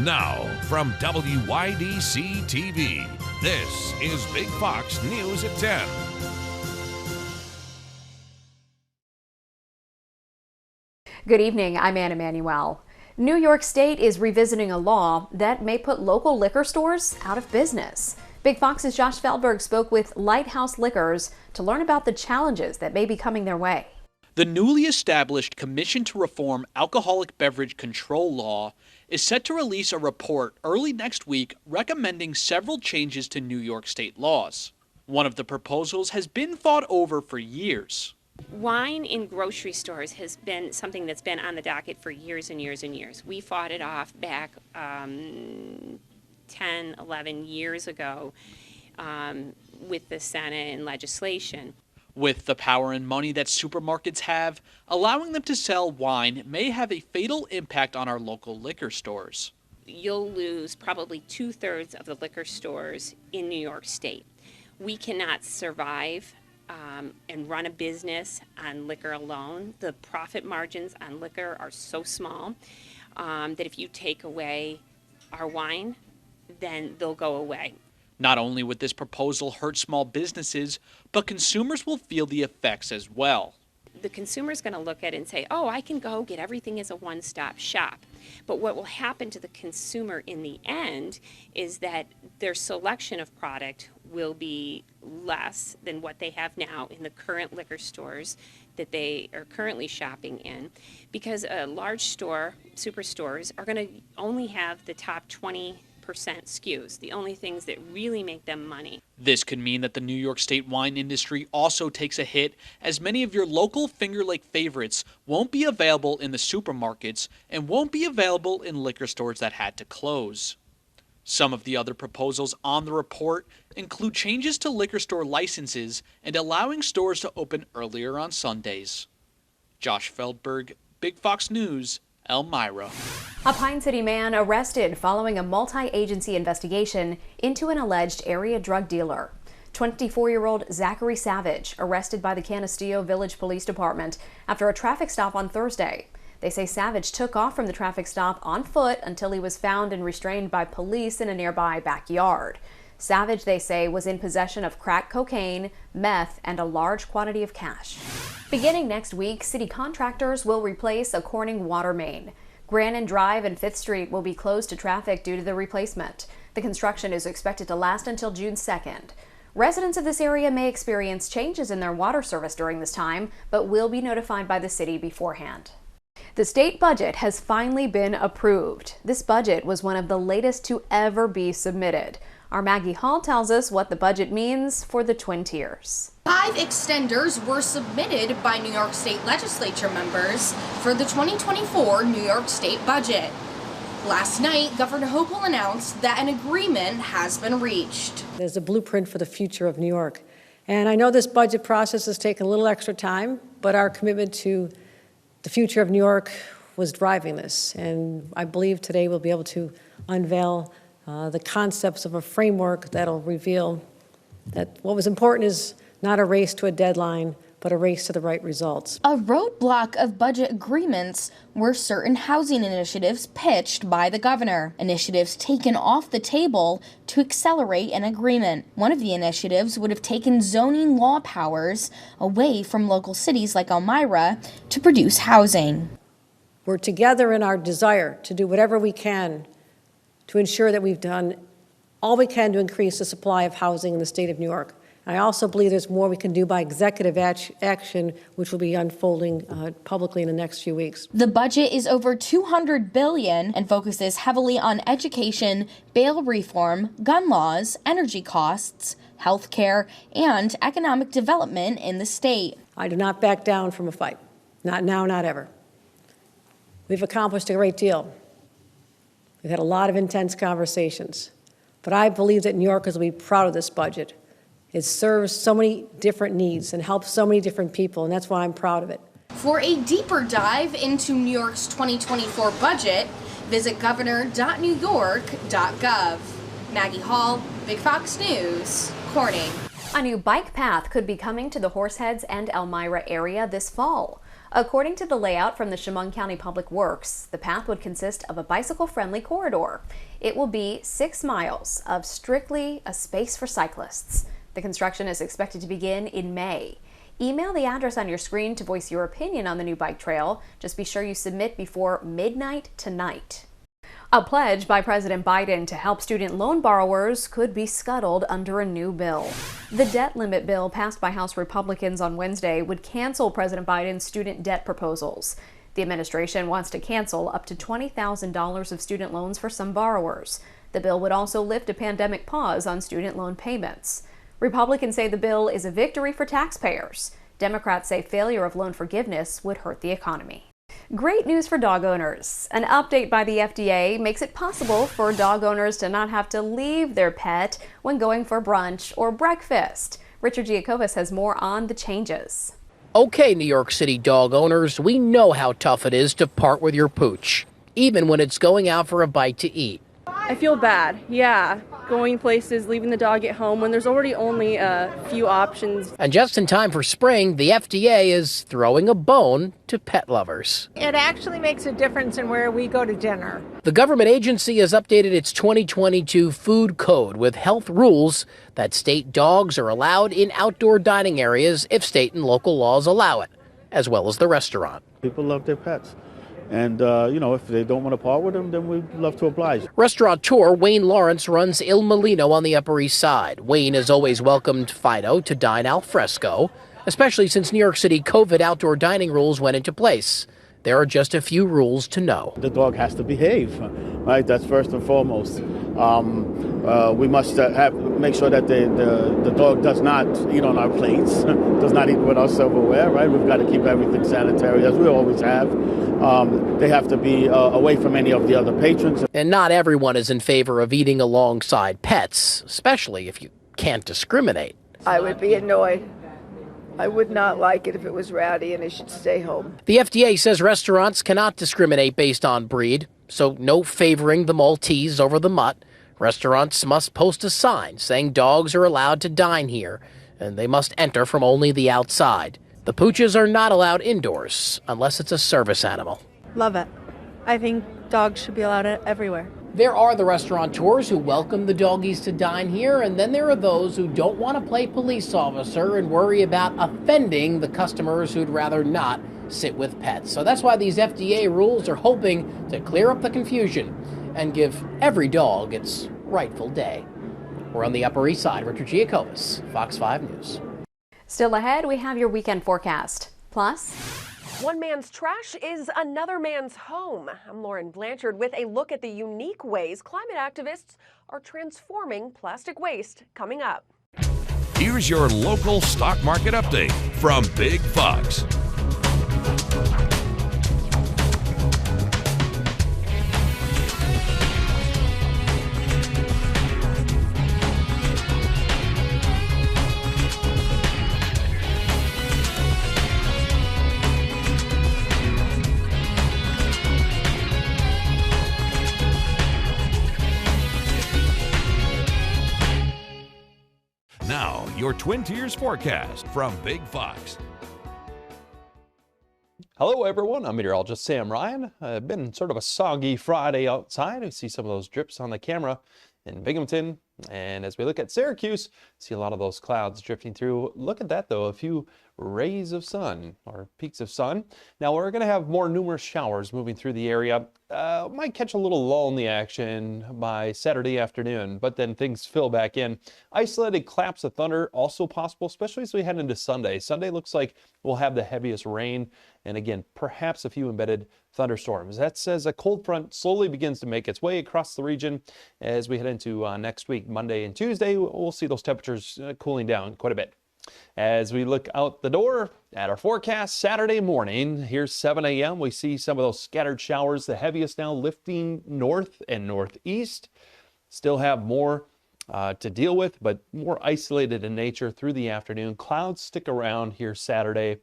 Now, from WYDC TV, this is Big Fox News at 10. Good evening, I'm Anna Manuel. New York State is revisiting a law that may put local liquor stores out of business. Big Fox's Josh Feldberg spoke with Lighthouse Liquors to learn about the challenges that may be coming their way. The newly established Commission to Reform Alcoholic Beverage Control Law is set to release a report early next week recommending several changes to New York State laws. One of the proposals has been fought over for years. Wine in grocery stores has been something that's been on the docket for years and years and years. We fought it off back 10, 11 years ago with the Senate and legislation. With the power and money that supermarkets have, allowing them to sell wine may have a fatal impact on our local liquor stores. You'll lose probably 2/3 of the liquor stores in New York State. We cannot survive and run a business on liquor alone. The profit margins on liquor are so small that if you take away our wine, then they'll go away. Not only would this proposal hurt small businesses, but consumers will feel the effects as well. The consumer's going to look at it and say, oh, I can go get everything as a one-stop shop. But what will happen to the consumer in the end is that their selection of product will be less than what they have now in the current liquor stores that they are currently shopping in, because a large store, superstores, are going to only have the top 20% SKUs, the only things that really make them money. This could mean that the New York State wine industry also takes a hit, as many of your local Finger Lake favorites won't be available in the supermarkets and won't be available in liquor stores that had to close. Some of the other proposals on the report include changes to liquor store licenses and allowing stores to open earlier on Sundays. Josh Feldberg, Big Fox News, Elmira. A Pine City man arrested following a multi-agency investigation into an alleged area drug dealer. 24-year-old Zachary Savage arrested by the Canisteo Village Police Department after a traffic stop on Thursday. They say Savage took off from the traffic stop on foot until he was found and restrained by police in a nearby backyard. Savage, they say, was in possession of crack cocaine, meth, and a large quantity of cash. Beginning next week, city contractors will replace a Corning water main. Grannon Drive and 5th Street will be closed to traffic due to the replacement. The construction is expected to last until June 2nd. Residents of this area may experience changes in their water service during this time, but will be notified by the city beforehand. The state budget has finally been approved. This budget was one of the latest to ever be submitted. Our Maggie Hall tells us what the budget means for the Twin Tiers. 5 extenders were submitted by New York State legislature members for the 2024 New York State budget. Last night, Governor Hochul announced that an agreement has been reached. There's a blueprint for the future of New York. And I know this budget process has taken a little extra time, but our commitment to the future of New York was driving this. And I believe today we'll be able to unveil the concepts of a framework that'll reveal that what was important is not a race to a deadline, but a race to the right results. A roadblock of budget agreements were certain housing initiatives pitched by the governor, initiatives taken off the table to accelerate an agreement. One of the initiatives would have taken zoning law powers away from local cities like Elmira to produce housing. We're together in our desire to do whatever we can to ensure that we've done all we can to increase the supply of housing in the state of New York. I also believe there's more we can do by executive action, which will be unfolding publicly in the next few weeks. The budget is over $200 billion and focuses heavily on education, bail reform, gun laws, energy costs, health care, and economic development in the state. I do not back down from a fight. Not now, not ever. We've accomplished a great deal. We've had a lot of intense conversations. But I believe that New Yorkers will be proud of this budget. It serves so many different needs and helps so many different people, and that's why I'm proud of it. For a deeper dive into New York's 2024 budget, visit governor.newyork.gov. Maggie Hall, Big Fox News, Corning. A new bike path could be coming to the Horseheads and Elmira area this fall. According to the layout from the Chemung County Public Works, the path would consist of a bicycle-friendly corridor. It will be 6 miles of strictly a space for cyclists. The construction is expected to begin in May. Email the address on your screen to voice your opinion on the new bike trail. Just be sure you submit before midnight tonight. A pledge by President Biden to help student loan borrowers could be scuttled under a new bill. The debt limit bill passed by House Republicans on Wednesday would cancel President Biden's student debt proposals. The administration wants to cancel up to $20,000 of student loans for some borrowers. The bill would also lift a pandemic pause on student loan payments. Republicans say the bill is a victory for taxpayers. Democrats say failure of loan forgiveness would hurt the economy. Great news for dog owners. An update by the FDA makes it possible for dog owners to not have to leave their pet when going for brunch or breakfast. Richard Giacobas has more on the changes. Okay, New York City dog owners, we know how tough it is to part with your pooch, even when it's going out for a bite to eat. I feel bad, yeah. Going places, leaving the dog at home when there's already only a few options. And just in time for spring, the FDA is throwing a bone to pet lovers. It actually makes a difference in where we go to dinner. The government agency has updated its 2022 food code with health rules that state dogs are allowed in outdoor dining areas if state and local laws allow it, as well as the restaurant. People love their pets. And, if they don't want to part with them, then we'd love to oblige. Restaurateur Wayne Lawrence runs Il Molino on the Upper East Side. Wayne has always welcomed Fido to dine al fresco, especially since New York City COVID outdoor dining rules went into place. There are just a few rules to know. The dog has to behave, right? That's first and foremost. We must make sure that the dog does not eat on our plates, does not eat with our silverware, right? We've got to keep everything sanitary, as we always have. They have to be away from any of the other patrons. And not everyone is in favor of eating alongside pets, especially if you can't discriminate. I would be annoyed. I would not like it if it was rowdy and it should stay home. The FDA says restaurants cannot discriminate based on breed, so no favoring the Maltese over the mutt. Restaurants must post a sign saying dogs are allowed to dine here, and they must enter from only the outside. The pooches are not allowed indoors unless it's a service animal. Love it. I think dogs should be allowed everywhere. There are the restaurateurs who welcome the doggies to dine here, and then there are those who don't want to play police officer and worry about offending the customers who'd rather not sit with pets. So that's why these FDA rules are hoping to clear up the confusion and give every dog its rightful day. We're on the Upper East Side. Richard Giacobas, Fox 5 News. Still ahead, we have your weekend forecast. Plus, one man's trash is another man's home. I'm Lauren Blanchard with a look at the unique ways climate activists are transforming plastic waste coming up. Here's your local stock market update from Big Fox. Now, your Twin Tiers forecast from Big Fox. Hello, everyone. I'm meteorologist Sam Ryan. Been sort of a soggy Friday outside. We see some of those drips on the camera in Binghamton. And as we look at Syracuse, see a lot of those clouds drifting through. Look at that, though, a few rays of sun or peaks of sun. Now, we're going to have more numerous showers moving through the area. Might catch a little lull in the action by Saturday afternoon, but then things fill back in. Isolated claps of thunder also possible, especially as we head into Sunday. Sunday looks like we'll have the heaviest rain, and again, perhaps a few embedded thunderstorms. That says a cold front slowly begins to make its way across the region as we head into next week, Monday and Tuesday. We'll see those temperatures cooling down quite a bit. As we look out the door at our forecast Saturday morning, here's 7 a.m. We see some of those scattered showers, the heaviest now lifting north and northeast. Still have more to deal with, but more isolated in nature through the afternoon. Clouds stick around here Saturday,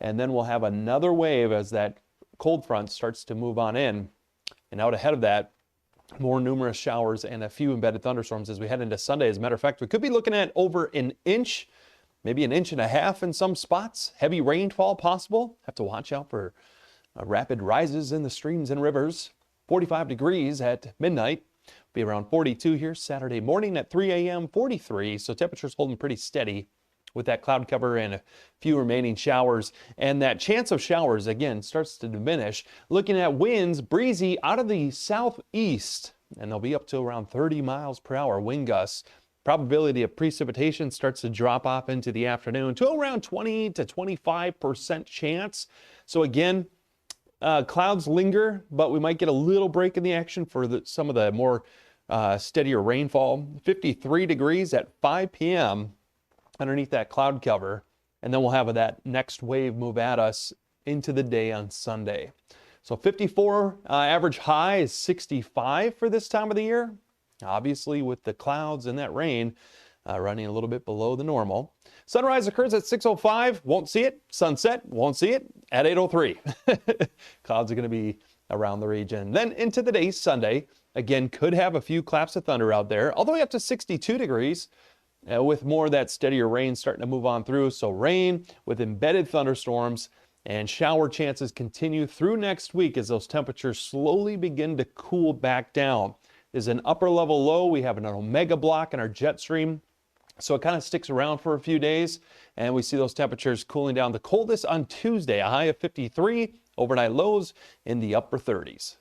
and then we'll have another wave as that cold front starts to move on in. And out ahead of that, more numerous showers and a few embedded thunderstorms as we head into Sunday. As a matter of fact, we could be looking at over an inch, maybe an inch and a half in some spots. Heavy rainfall possible. Have to watch out for rapid rises in the streams and rivers. 45 degrees at midnight. Be around 42 here Saturday morning at 3 a.m. 43. So temperatures holding pretty steady with that cloud cover and a few remaining showers. And that chance of showers, again, starts to diminish. Looking at winds, breezy out of the southeast, and they'll be up to around 30 miles per hour wind gusts. Probability of precipitation starts to drop off into the afternoon to around 20 to 25% chance. So again, clouds linger, but we might get a little break in the action for some of the more steadier rainfall. 53 degrees at 5 p.m. underneath that cloud cover, and then we'll have that next wave move at us into the day on Sunday. So 54 average high is 65 for this time of the year. Obviously with the clouds and that rain running a little bit below the normal. Sunrise occurs at 6:05, won't see it. Sunset, won't see it at 8:03. Clouds are going to be around the region. Then into the day, Sunday, again, could have a few claps of thunder out there, all the way up to 62 degrees. With more of that steadier rain starting to move on through. So rain with embedded thunderstorms and shower chances continue through next week as those temperatures slowly begin to cool back down. There's an upper level low. We have an omega block in our jet stream. So it kind of sticks around for a few days, and we see those temperatures cooling down. The coldest on Tuesday, a high of 53, overnight lows in the upper 30s.